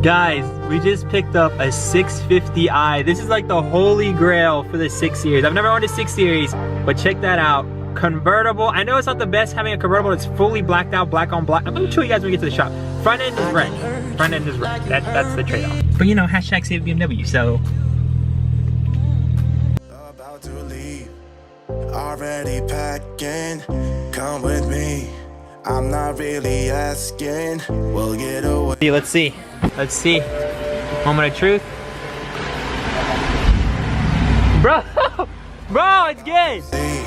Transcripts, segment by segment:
Guys, we just picked up a 650i. This is like the holy grail for the 6 Series. I've never owned a 6 Series, but check that out. Convertible. I know it's not the best having a convertible that's fully blacked out, black on black. I'm gonna show you guys when we get to the shop. Front end is red. Front end is red. That's the trade-off. But you know, hashtag save BMW, so. About to leave, already packing. Come with me. I'm not really asking. We'll get away. Let's see. Let's see. Moment of truth. Bro! Bro, it's good! See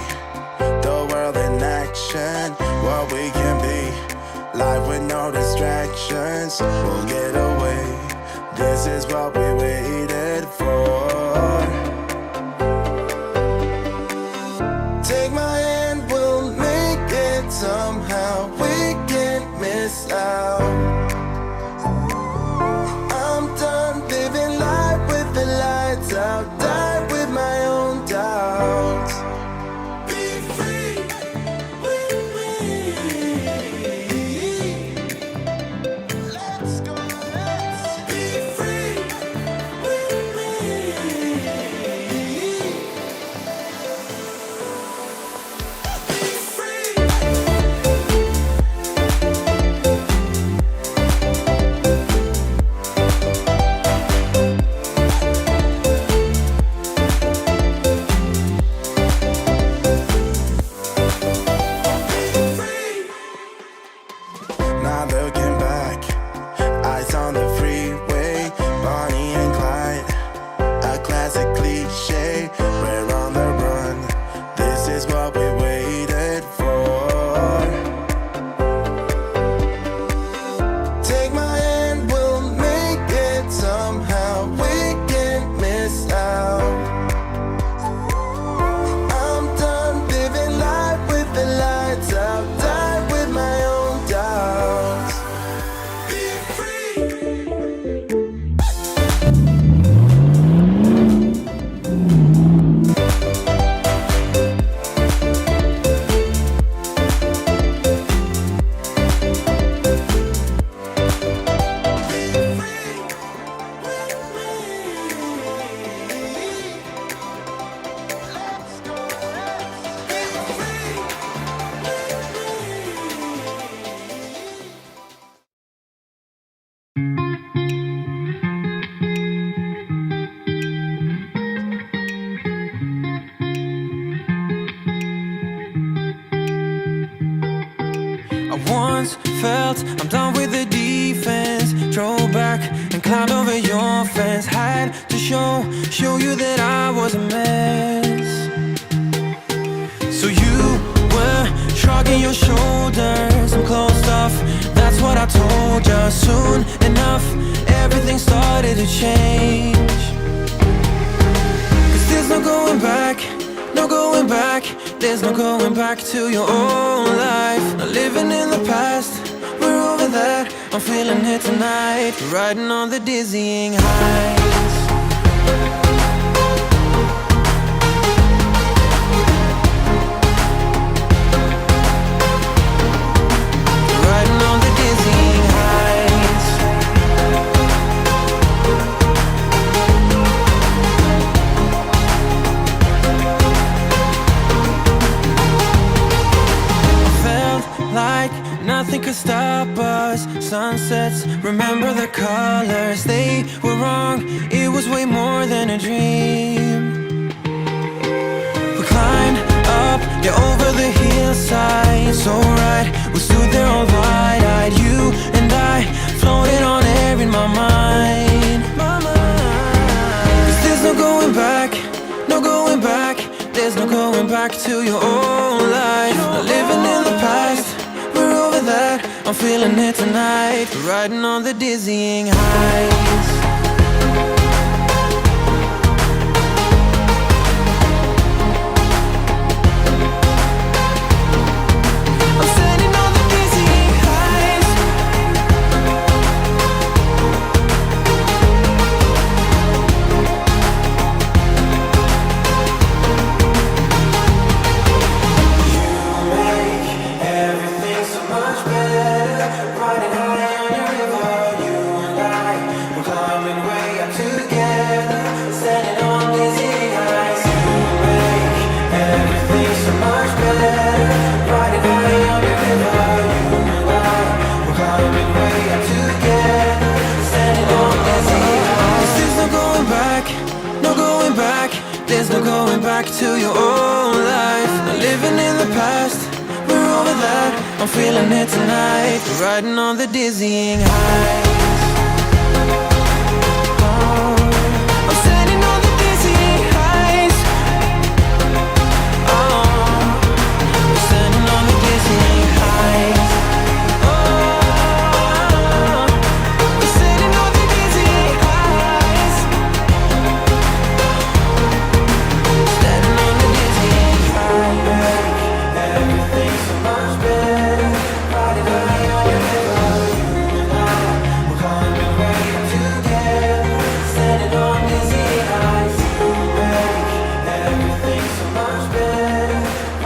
the world in action, what we can be. Life with no distractions. We'll get away. This is what we waited for. Take my hand, we'll make it somehow. We can't miss out. I'm done living life with the lights out. Die with my own doubts. Be free with me. Let's go, let's be free with me. Be free. Not looking back, eyes on the freeway, Bonnie and Clyde, a classic cliche. We're on the run. This is what we waited for. Take my hand, we'll make it somehow. We can't miss out. I'm done living life with the lights out. Die with my own doubts. Be free. I once felt I'm done with the defense. Drove back and climbed over your fence. Had to show you that I was a mess. So you were shrugging your shoulders and closed off. That's what I told you. Soon enough, everything started to change. 'Cause there's no going back, no going back. There's no going back to your old life. Not living in the past, we're over that. I'm feeling it tonight, riding on the dizzying heights. Riding on the dizzying heights. Felt like nothing could stop us. Sunsets, remember the colors. They were wrong, it was way more than a dream. We climbed up, yeah, over the hillside. So right, we stood there all wide-eyed. You and I floated on air in my mind. 'Cause there's no going back, no going back. There's no going back to your old life. Not living in the past, we're over that. I'm feeling it tonight, riding on the dizzying heights. I'm standing on the dizzying heights. Everything's so much better, riding high on your river. You and I back to your old life. Not living in the past, we're over that. I'm feeling it tonight, riding on the dizzying high.